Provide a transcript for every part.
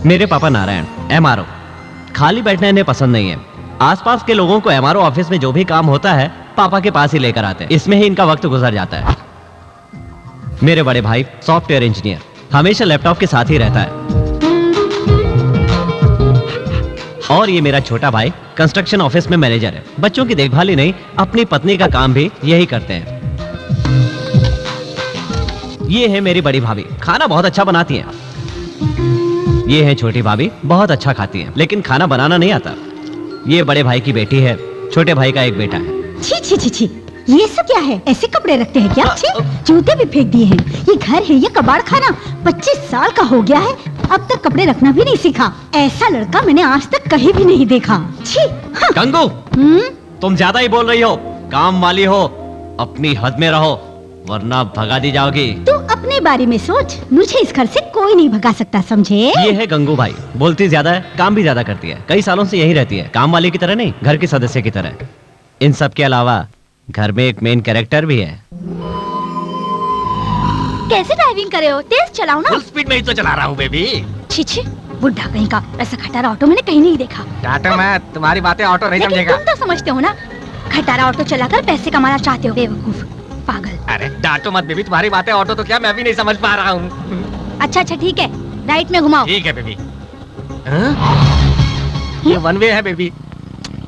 मेरे पापा नारायण MRO। खाली बैठना इन्हें पसंद नहीं है। आसपास के लोगों को MRO ऑफिस में जो भी काम होता है पापा के पास ही लेकर आते हैं। इसमें ही इनका वक्त गुजर जाता है। मेरे बड़े भाई सॉफ्टवेयर इंजीनियर, हमेशा लैपटॉप के साथ ही रहता है। और ये मेरा छोटा भाई कंस्ट्रक्शन ऑफिस में मैनेजर है। बच्चों की देखभाल ही नहीं, अपनी पत्नी का काम भी यही करते हैं। ये है मेरी बड़ी भाभी, खाना बहुत अच्छा बनाती हैं। ये है छोटी भाभी, बहुत अच्छा खाती हैं, लेकिन खाना बनाना नहीं आता। ये बड़े भाई की बेटी है, छोटे भाई का एक बेटा है। छी छी छी छी, ये सब क्या है? ऐसे कपड़े रखते हैं क्या? छी, जूते भी फेंक दिए हैं। ये घर है या कबाड़ खाना? 25 साल का हो गया है, अब तक कपड़े रखना भी नहीं सीखा। ऐसा लड़का मैंने आज तक कहीं भी नहीं देखा। छी। हाँ। गंगू, तुम ज्यादा ही बोल रही हो। काम वाली हो, अपनी हद में रहो, वरना भगा दी जाओगी। तू अपने बारे में सोच, मुझे इस घर से कोई नहीं भगा सकता, समझे? ये है गंगू भाई, बोलती ज्यादा है, काम भी ज्यादा करती है। कई सालों से यही रहती है, काम वाली की तरह नहीं, घर की सदस्य की तरह। इन सब के अलावा घर में एक मेन कैरेक्टर भी है। कैसे ड्राइविंग कर रहे हो? तेज चलाओ ना। फुल स्पीड में ही तो चला रहा हूँ बेबी। छी छी, बुढ़ा कहीं का। ऐसा खटारा ऑटो मैंने कहीं नहीं देखा। डांटो मैं, तुम्हारी बातें ऑटो नहीं समझेगा। तुम तो समझते हो ना, खटारा ऑटो चलाकर पैसे कमाना चाहते हो, बेवकूफ पागल। अरे डांटो मत बेबी, तुम्हारी बातें ऑटो तो क्या मैं भी नहीं समझ पा रहा हूँ। अच्छा अच्छा ठीक है, राइट में घुमाओ। ठीक है बेबी। ये वन वे है बेबी।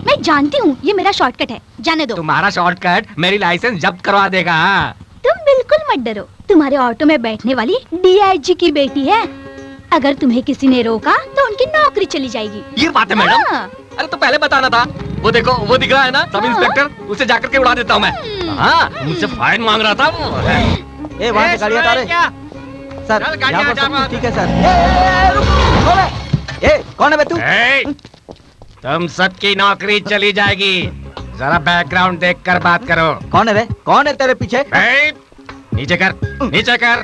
मैं जानती हूँ, ये मेरा शॉर्टकट है, जाने दो। तुम्हारा शॉर्टकट मेरी लाइसेंस जब्त करवा देगा। तुम बिल्कुल मत डरो, तुम्हारे ऑटो में बैठने वाली DIG की बेटी है। अगर तुम्हें किसी ने रोका तो उनकी नौकरी चली जाएगी। ये बात है मैडम? अरे तो पहले बताना था। वो देखो, वो दिख रहा है ना सब इंस्पेक्टर, उसे जाकर के उड़ा देता हूँ मैं। हाँ, मुझसे फाइन मांग रहा था वो। ए, वहाँ से गाड़ी हटा रहे। सर, यहाँ पर सब कुछ ठीक है सर। ए, कौन है बे तू? तुम सबकी नौकरी चली जाएगी। जरा बैकग्राउंड देखकर बात करो। कौन है बे? कौन है तेरे पीछे? नीचे कर, नीचे कर।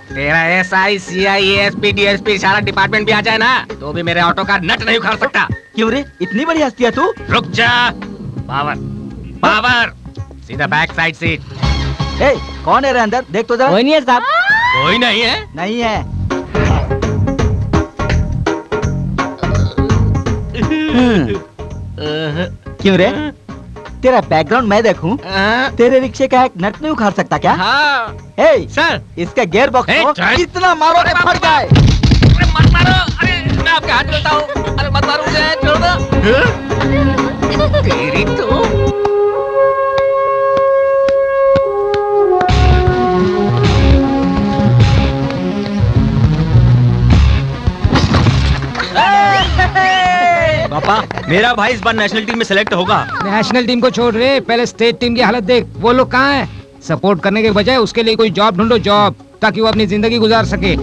तेरा SI, CI, ASP, DSP सारा डिपार्टमेंट भी आ जाए ना, तो भी मेरे ऑटो का नट नहीं उखाड़ सकता। क्यों रे, इतनी बड़ी हस्ती है तू? रुक जा। पावर, पावर, सीधा बैक साइड सीट। ए, कौन है रे अंदर? देख तो जरा। कोई नहीं है साहब। कोई नहीं है? नहीं है। क्यों रे, तेरा बैकग्राउंड मैं देखूं? तेरे रिक्शे का एक नट नहीं उखाड़ सकता क्या? हाँ। सर, इसका गियर बॉक्स को कितना मारो रे फट जाए। अरे मत मारो, अरे मैं आपके हाथ मिलता हूँ। अरे मत मारो मुझे, छोड़ दो। तेरी तो पापा, मेरा भाई इस बार नेशनल टीम में सिलेक्ट होगा। नेशनल टीम को छोड़ रहे, पहले स्टेट टीम की हालत देख। वो लोग कहाँ हैं? सपोर्ट करने के बजाय उसके लिए कोई जॉब ढूंढो, जॉब, ताकि वो अपनी जिंदगी गुजार सके।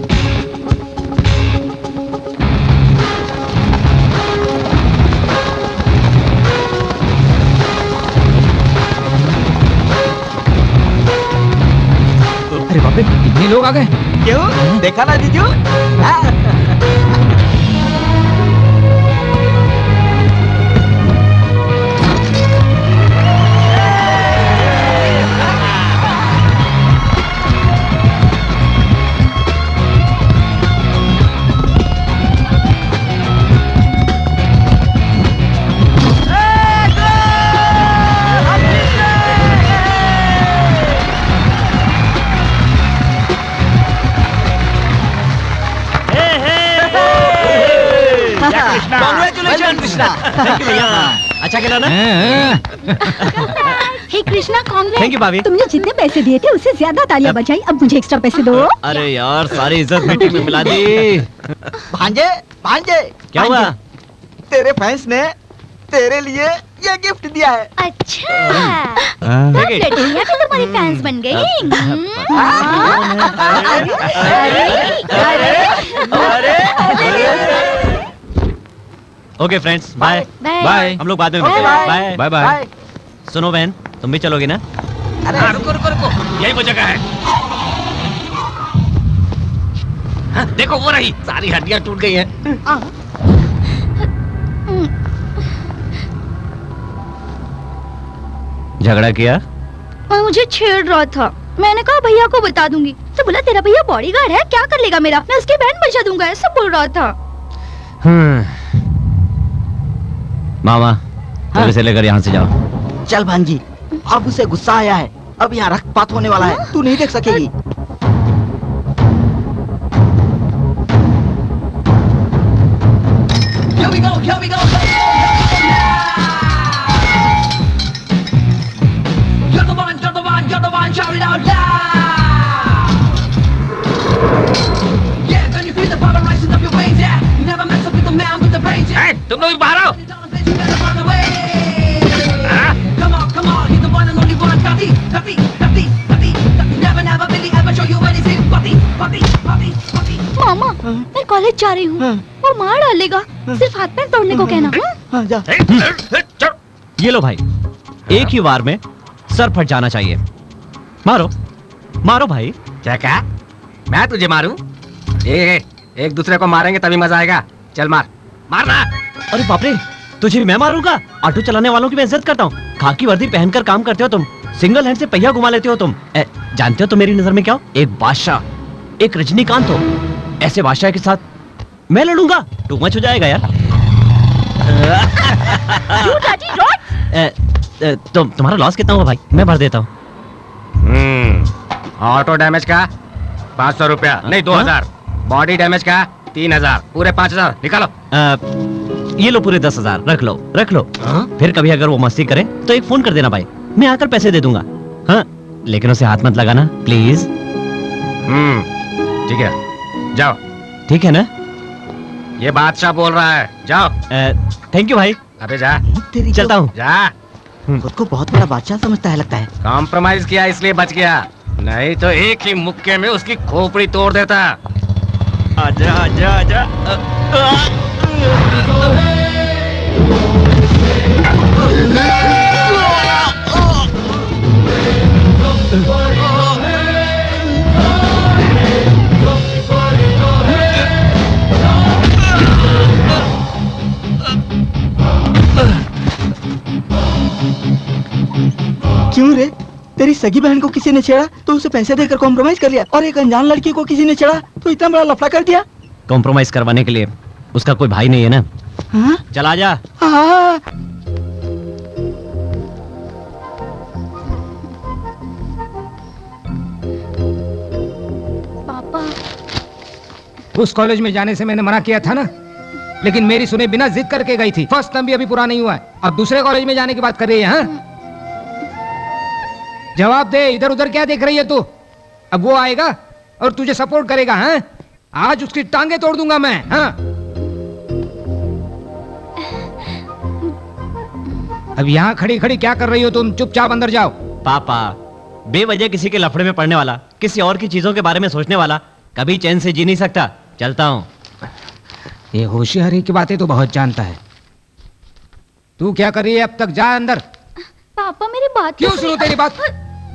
अरे बाप रे, कितने लोग आ गए। क्यों, देखा ना जीजू? अच्छा खेला ना? हे कृष्णा, कांग्रेस। थैंक यू भाभी। तुमने जितने पैसे दिए थे उससे ज्यादा तालियां बजाई, अब मुझे एक्स्ट्रा पैसे दो। अरे यार, सारी इज्जत मिट्टी में मिला दी। भांजे, भांजे, क्या हुआ? तेरे फैंस ने तेरे लिए ये गिफ्ट दिया है। अच्छा, तब लड़कियां भी तुम्हारी फैंस बन गई। Okay friends, bye bye. हम लोग बाद में मिलते हैं। Bye bye bye. सुनो बहन, तुम भी चलोगी ना? हाँ, रुको रुको रुको, यही वो जगह है। हाँ, देखो वो रही, सारी हड्डियां टूट गई हैं। झगड़ा किया? और मुझे छेड़ रहा था। मैंने कहा भैया को बता दूंगी, तो बोला तेरा भैया बॉडीगार्ड है, क्या कर लेगा मेरा, मैं उसकी बहन बचा दूंगा, ऐसा बोल रहा था। मामा जल्दी से लेकर यहाँ से जाओ। चल भांजी, अब उसे गुस्सा आया है, अब यहाँ रक्तपात होने वाला है, तू नहीं देख सकेगी। Here we go, here we go. You're the one, you're the one, you're the one, shout it out loud. Yeah, can you feel the power rising up your waves? Yeah, you never mess up with the man with the brains. Yeah. तुम लोग बाहर आओ। You better run away. Come on, he's the one and only one. Kati, Kati, Kati, Kati, Kati. Never, never, really ever show you anything. Kati, Kati, Kati, Kati. मामा मैं college जा रही हूँ और मार डालेगा, सिर्फ हाथ पैर तोड़ने को कहना। हाँ जा। ये लो भाई, एक ही वार में सर फट जाना चाहिए। मारो मारो भाई। क्या कहा? मैं तुझे मारूं? एक दूसरे को मारेंगे तभी मजा आएगा। चल मार, मारना। अरे बाप रे, तुझे भी मैं मारूंगा? ऑटो चलाने वालों की मैं इज्जत करता हूँ। खाकी वर्दी पहनकर काम करते हो तुम, सिंगल हैंड से पहिया घुमा लेते हो तुम। जानते हो तो मेरी नजर में क्या हो? एक बादशाह, एक रजनीकांत हो। ऐसे बादशाह के साथ मैं लड़ूंगा, टू मच हो जाएगा यार। तुम्हारा लॉस कितना हुआ भाई? मैं भर देता हूँ। ऑटो डैमेज का 500 रुपया, नहीं 2000। बॉडी डैमेज का 3000, पूरे 5000 निकालो। ये लो पूरे 10,000, रख लो रख लो। फिर कभी अगर वो मस्ती करे तो एक फोन कर देना भाई, मैं आकर पैसे दे दूंगा। हाँ, लेकिन उसे हाथ मत लगाना प्लीज। ठीक है, जाओ। ठीक है ना? ये बादशाह बोल रहा है, जाओ। थैंक यू भाई। अबे जा, तेरी चलता हूँ। जा। खुद को बहुत बड़ा बादशाह समझता है लगता है। कॉम्प्रोमाइज किया इसलिए बच गया, नहीं तो एक ही मुक्के में उसकी खोपड़ी तोड़ देता। आजा आजा आजा। क्यों रे? तेरी सगी बहन को किसी ने छेड़ा तो उसे पैसे देकर कॉम्प्रोमाइज कर लिया, और एक अनजान लड़की को किसी ने छेड़ा तो इतना बड़ा लफड़ा कर दिया। कॉम्प्रोमाइज करवाने के लिए उसका कोई भाई नहीं है ना? हाँ? चल आजा। हाँ। पापा, उस कॉलेज में जाने से मैंने मना किया था ना, लेकिन मेरी सुने बिना जिद करके गई थी। फर्स्ट टर्म भी अभी पूरा नहीं हुआ है, अब दूसरे कॉलेज में जाने की बात कर रही है। हाँ? जवाब दे, इधर उधर क्या देख रही है तू? अब वो आएगा और तुझे सपोर्ट करेगा। हाँ? आज उसकी टांगे तोड़ दूंगा मैं। हाँ? अब यहाँ खड़ी खड़ी क्या कर रही हो तुम? चुपचाप अंदर जाओ। पापा, बेवजह किसी के लफड़े में पड़ने वाला, किसी और की चीजों के बारे में सोचने वाला कभी चैन से जी नहीं सकता। चलता हूँ। ये होशियारी की बातें तो बहुत जानता है। तू क्या कर रही है? अब तक जा अंदर। पापा मेरी बात क्यों सुनो तेरी बात?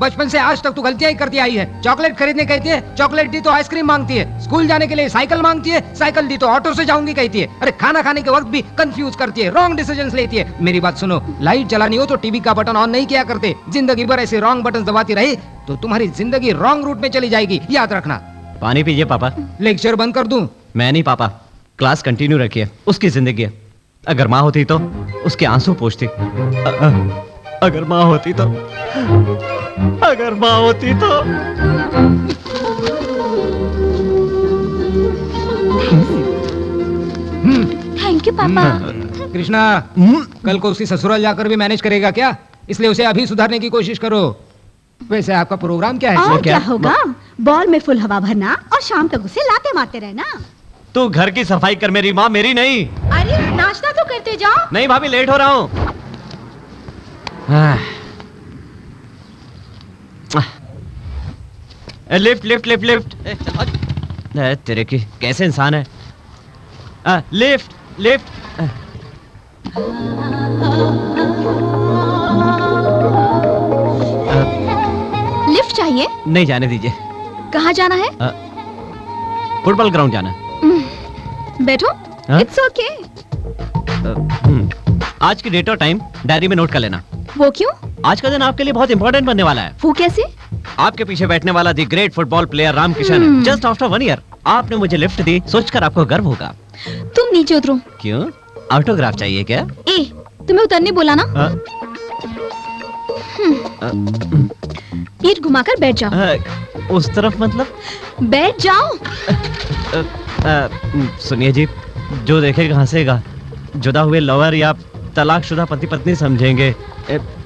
बचपन से आज तक तू गलतियां ही करती आई है। चॉकलेट खरीदने कहती है, चॉकलेट दी तो आइसक्रीम मांगती है। स्कूल जाने के लिए साइकिल मांगती है, साइकिल दी तो ऑटो से जाऊंगी कहती है। अरे खाना खाने के वक्त भी कंफ्यूज करती है, रॉन्ग डिसीजंस लेती है। मेरी बात सुनो, लाइट चलानी हो तो टीवी का बटन ऑन नहीं किया करते। जिंदगी भर ऐसे रॉन्ग बटन दबाती रही तो तुम्हारी जिंदगी रॉन्ग रूट में चली जाएगी, याद रखना। पानी पीजिए पापा। लेक्चर बंद कर दूं? मैं नहीं पापा, क्लास कंटिन्यू रखिए। उसकी जिंदगी है, अगर माँ होती तो उसके आंसू पोंछती। अगर माँ होती तो, अगर माँ होती तो। थैंक यू पापा। कृष्णा, कल को उसकी ससुराल जाकर भी मैनेज करेगा क्या? इसलिए उसे अभी सुधारने की कोशिश करो। वैसे आपका प्रोग्राम क्या है? और क्या होगा, बॉल में फुल हवा भरना और शाम तक उसे लाते मारते रहना। तू घर की सफाई कर मेरी माँ, मेरी नहीं। अरे नाश्ता तो करते जाओ। नहीं भाभी, लेट हो रहा हूँ। Lift lift lift lift. तेरे की कैसे इंसान है? Lift lift. लिफ्ट चाहिए? नहीं, जाने दीजिए। कहाँ जाना है? फुटबॉल ग्राउंड जाना। बैठो। हाँ? It's okay. आज की डेट और टाइम डायरी में नोट कर लेना। वो क्यों? आज का दिन आपके लिए बहुत इंपॉर्टेंट बनने वाला है। वो कैसे? आपके पीछे बैठने वाला the great football player Ramkishan just after 1 year आपने मुझे लिफ्ट दी, सोचकर आपको गर्व होगा। तुम नीचे उतरो। क्यों? ऑटोग्राफ चाहिए क्या? ए, तुम्हें उतरने बोला ना। पीठ घुमाकर बैठ जाओ। उस तरफ मतलब? बैठ जाओ। सुनिए जी, जो देखेगा हंसेगा। जुदा हुए लवर या तलाकशुदा पति पत्नी समझेंगे।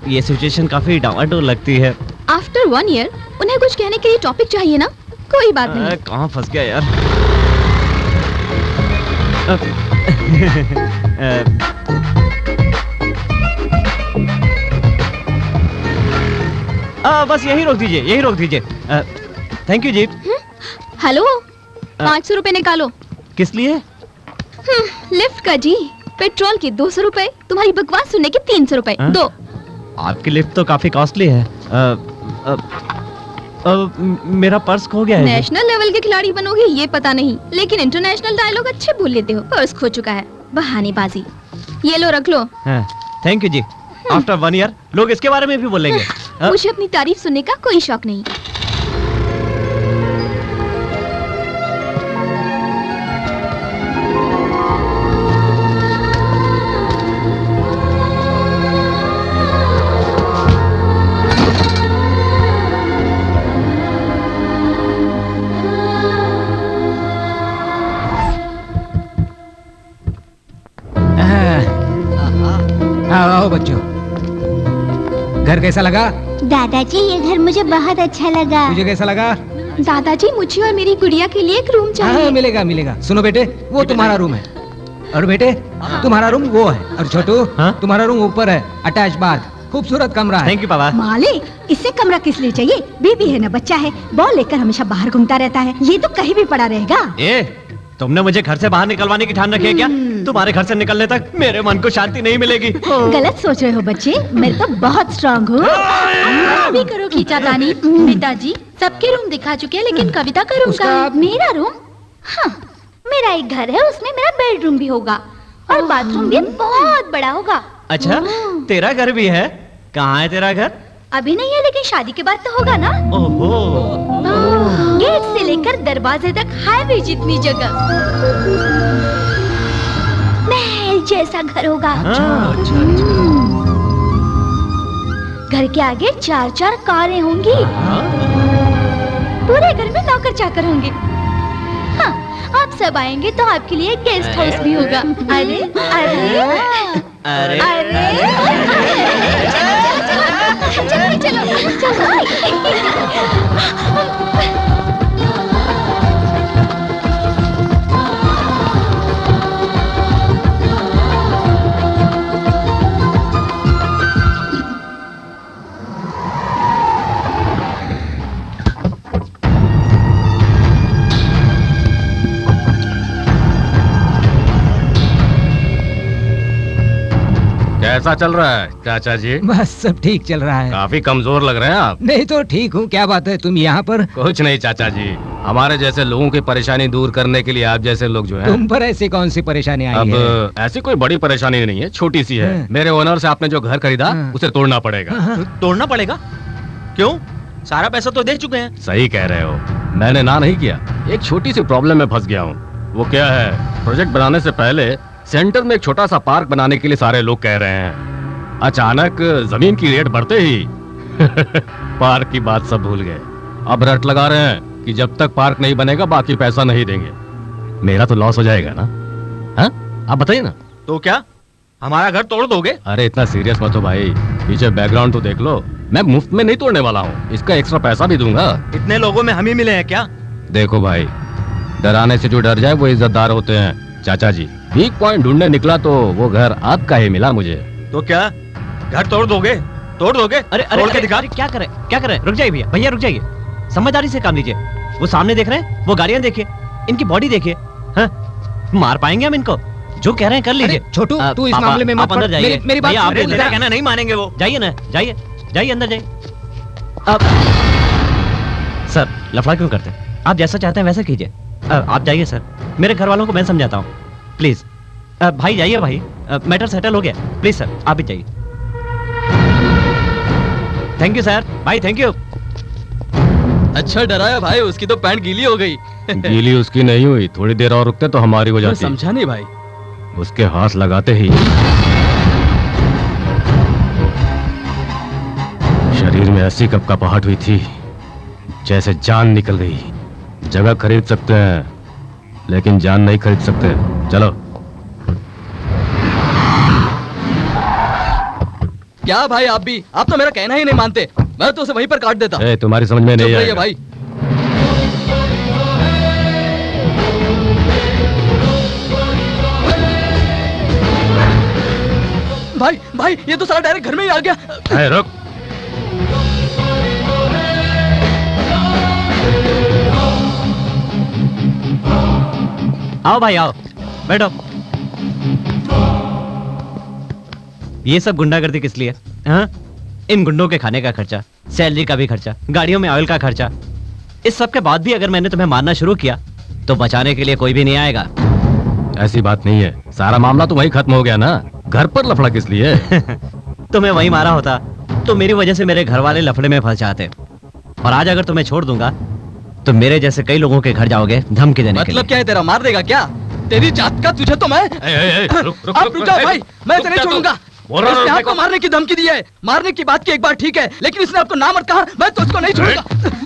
ये सिचुएशन काफी डावाडोल लगती है। आफ्टर 1 ईयर उन्हें कुछ कहने के लिए टॉपिक चाहिए ना। कोई बात नहीं। कहाँ फंस गया यार। बस यही रोक दीजिए, यही रोक दीजिए। Thank you ji. हेलो, 500 रुपए निकालो। किस लिए? लिफ्ट का जी। पेट्रोल के 200 रुपए, तुम्हारी बकवास सुनने के 300 रुपए। दो। आपकी लिफ्ट तो काफी कॉस्टली है। मेरा पर्स खो गया है। नेशनल लेवल के खिलाड़ी बनोगे ये पता नहीं, लेकिन इंटरनेशनल डायलॉग अच्छे बोल लेते हो। पर्स खो चुका है, बहानेबाजी। ये लो, रख लो। Thank you ji. After 1 year लोग इसके बारे में भी बोलेंगे। मुझे अपनी तारीफ सुनने का कोई शौक नहीं। आओ बच्चों, घर कैसा लगा? दादाजी ये घर मुझे बहुत अच्छा लगा। मुझे कैसा लगा? दादाजी, मुझे और मेरी गुड़िया के लिए एक रूम चाहिए। हाँ, मिलेगा मिलेगा। सुनो बेटे, वो तुम्हारा रूम है। और बेटे, तुम्हारा रूम वो है। और छोटू, तुम्हारा रूम ऊपर है, अटैच बाथ, खूबसूरत कमरा है। थैंक यू पापा। मालिक, इससे कमरा किस लिए चाहिए? बेबी है ना, बच्चा है, बॉल लेकर हमेशा बाहर घूमता रहता है। ये तो कहीं भी पड़ा रहेगा। तुमने मुझे घर से बाहर निकलवाने की ठान रखी है क्या? तुम्हारे घर से निकलने तक मेरे मन को शांति नहीं मिलेगी। गलत सोच रहे हो बच्चे, मैं तो बहुत स्ट्रांग हूँ। भी करो खींचातानी। पिताजी सबके रूम दिखा चुके हैं, लेकिन कविता का रूम कहाँ है? मेरा रूम? हाँ, मेरा एक घर है, उसमें मेरा बेडरूम भी होगा और बाथरूम भी बहुत बड़ा होगा। अच्छा, तेरा घर भी है? कहाँ है तेरा घर? अभी नहीं है, लेकिन शादी के बाद तो होगा ना। ओहो। गेट से लेकर दरवाजे तक हाईवे जितनी जगह, महल जैसा घर होगा। घर के आगे 4-4 कारें होंगी। पूरे घर में नौकर चाकर होंगे। हाँ, आप सब आएंगे तो आपके लिए गेस्ट हाउस भी होगा। अरे अरे अरे चलो चलो चलो। कैसा चल रहा है चाचा जी? बस सब ठीक चल रहा है। काफी कमजोर लग रहे हैं आप। नहीं तो ठीक हूँ, क्या बात है, तुम यहाँ पर? कुछ नहीं चाचा जी, हमारे जैसे लोगों की परेशानी दूर करने के लिए आप जैसे लोग जो हैं। तुम पर ऐसी कौन सी परेशानी आई अब है? ऐसी कोई बड़ी परेशानी नहीं है, छोटी सी है। हाँ। मेरे ओनर से आपने जो घर खरीदा उसे तोड़ना पड़ेगा। तोड़ना पड़ेगा? क्यों? सारा पैसा तो दे चुके हैं। सही कह रहे हो, मैंने ना नहीं किया। एक छोटी सी प्रॉब्लम में फंस गया हूँ। वो क्या है, प्रोजेक्ट बनाने से पहले सेंटर में एक छोटा सा पार्क बनाने के लिए सारे लोग कह रहे हैं। अचानक जमीन की रेट बढ़ते ही पार्क की बात सब भूल गए। अब रट लगा रहे हैं कि जब तक पार्क नहीं बनेगा बाकी पैसा नहीं देंगे। मेरा तो लॉस हो जाएगा ना। हाँ, आप बताइए ना। तो क्या हमारा घर तोड़ दोगे? अरे इतना सीरियस मत हो भाई, पीछे बैकग्राउंड तो देख लो। मैं मुफ्त में नहीं तोड़ने वाला हूँ, इसका एक्स्ट्रा पैसा भी दूंगा। इतने लोगों में हम ही मिले हैं क्या? देखो भाई, डराने से जो डर जाए वो इज्जतदार होते हैं। चाचा जी, वीक पॉइंट ढूंढने निकला तो वो घर आपका ही मिला मुझे। तो क्या घर तोड़ दोगे? तोड़ दोगे? अरे अरे तोड़ के दिखा। अरे क्या करे, क्या करे? रुक जाइए भैया, भैया रुक जाइए। समझदारी से काम लीजिए। वो सामने देख रहे हैं, वो गाड़ियां देखिए, इनकी बॉडी देखिए। हाँ, मार पाएंगे हम इनको? जो कह रहे हैं कर लीजिए। छोटू, तू इस मामले में मत आप अंदर पड़। जाइए। मेरी बात भैया, आप सुन। मेरा कहना नहीं मानेंगे वो। जाइए ना, जाइए जाइए अंदर जाइए। अब सर लफड़ा क्यों करते हैं? आप जैसा चाहते हैं वैसा कीजिए। आप जाइए सर, मेरे घर वालों को मैं समझाता हूँ। प्लीज भाई जाइए भाई, मैटर सेटल हो गया। प्लीज सर आप भी जाइए। थैंक यू सर, भाई थैंक यू। अच्छा डराया भाई, उसकी तो पैंट गीली हो गई। गीली उसकी नहीं हुई, थोड़ी देर और रुकते तो हमारी हो जाती। समझा नहीं भाई। उसके हाथ लगाते ही शरीर में ऐसी कपकपाहट हुई थी जैसे जान निकल गई। जगह खरीद सकते हैं लेकिन जान नहीं खरीद सकते। चलो। क्या भाई आप भी, आप तो मेरा कहना ही नहीं मानते। मैं तो उसे वहीं पर काट देता। तुम्हारी समझ में नहीं चुप रहिए आएगा। भाई। भाई भाई ये तो साला डायरेक्ट घर में ही आ गया। रुक। आओ भाई आओ, बैठो। ये सब गुंडागर्दी किस लिए? हाँ? इन गुंडों के खाने का खर्चा, सैलरी का भी खर्चा, गाड़ियों में ऑयल का खर्चा। इस सब के बाद भी अगर मैंने तुम्हें मारना शुरू किया तो बचाने के लिए कोई भी नहीं आएगा। ऐसी बात नहीं है, सारा मामला तो वहीं खत्म हो गया ना। घर पर लफड़ा किस लिए? तुम्हें वहीं मारा होता तो मेरी वजह से मेरे घर वाले लफड़े में फंस जाते। और आज अगर तुम्हें छोड़ दूंगा तो मेरे जैसे कई लोगों के घर जाओगे धमकी देने के लिए। मतलब क्या है तेरा, मार देगा क्या? तेरी जात का तुझे तो मैं। आप रुक जाओ भाई, मैं इसे नहीं छोड़ूंगा। इसने आपको मारने की धमकी दी है। मारने की बात की एक बार ठीक है, लेकिन इसने आपको नाम मत कहा। मैं तो इसको नहीं छोड़ूंगा।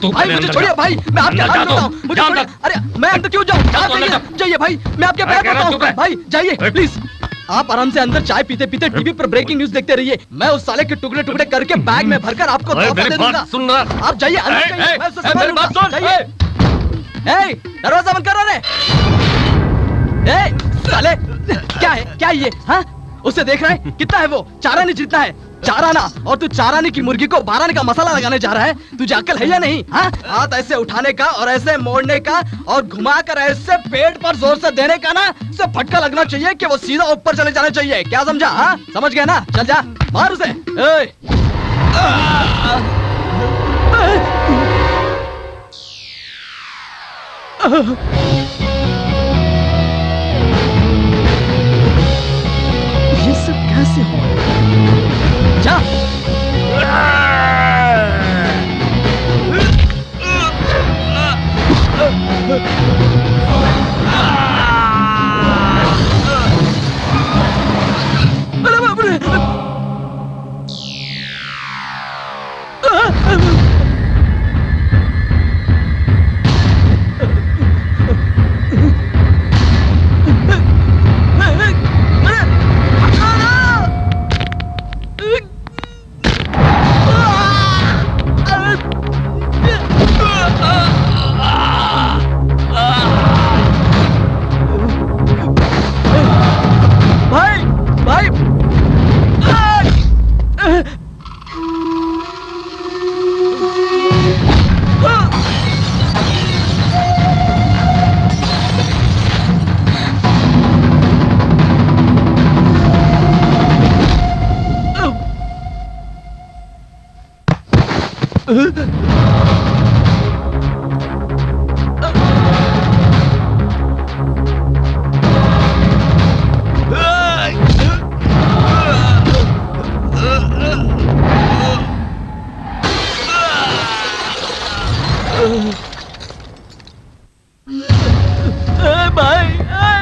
भाई मुझे छोड़िए भाई, मैं आपके हाथ जोड़ता हूं। मुझे छोड़िए। अरे मैं अंदर क्यों जाऊं? जाइए भाई, मैं आपके पैर पड़ता हूं। भाई जाइए प्लीज। आप आराम से अंदर चाय पीते पीते टीवी पर ब्रेकिंग न्यूज देखते रहिए। मैं उस साले के टुकड़े टुकड़े करके बैग में भरकर आपको तोहफा दे दूंगा। सुन रहा? आप जाइए अंदर जाइए, मैं उसे संभालूंगा। जाइए। ए, दरवाजा बंद करो रे। ए, साले क्या है, क्या ये? हाँ, उसे देख रहा है? कितना है वो? चारानी जितना है। चाराना, और तू चारानी की मुर्गी को बारानी का मसाला लगाने जा रहा है। तुझे अक्ल है या नहीं? हाँ, हाथ ऐसे उठाने का और ऐसे मोड़ने का और घुमाकर ऐसे पेट पर जोर से देने का ना, उसे फटका लगना चाहिए कि वो सीधा ऊपर चले जाना चाहिए। क्या समझा? हाँ, समझ गया ना? चल जा, मार उसे। ये सब कैसे हुआ? जा। अरे बाप रे।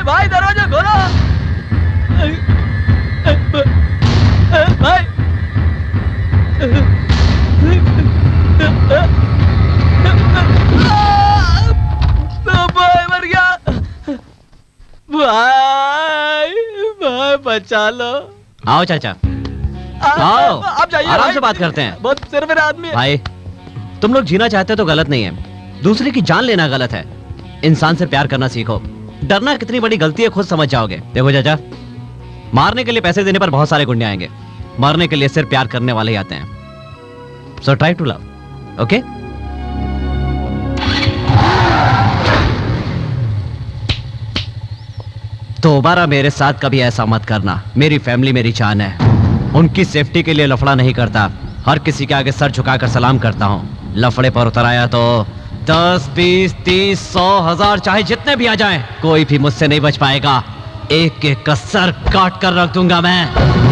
भाई दरवाजा खोलो। भाई भाई मर गया। भाई भाई बचा लो। आओ चाचा, आओ, आप जाइए, आराम से बात करते हैं। बहुत सिर मेरा आदमी है। भाई तुम लोग जीना चाहते हो तो गलत नहीं है, दूसरे की जान लेना गलत है। इंसान से प्यार करना सीखो। डरना कितनी बड़ी गलती है खुद समझ जाओगे। देखो चाचा, मारने के लिए पैसे देने पर बहुत सारे गुंडे आएंगे, मरने के लिए सिर्फ प्यार करने वाले ही आते हैं। So try to love, okay? दोबारा मेरे साथ कभी ऐसा मत करना। मेरी फैमिली मेरी जान है, उनकी सेफ्टी के लिए लफड़ा नहीं करता। हर किसी के आगे सर झुकाकर सलाम करता हूँ। लफड़े पर उतर आया तो 10, 20, 30, 100, 1000 चाहे जितने भी आ जाएं, कोई भी मुझसे नहीं बच पाएगा। एक एक का सर काट कर रख दूंगा मैं।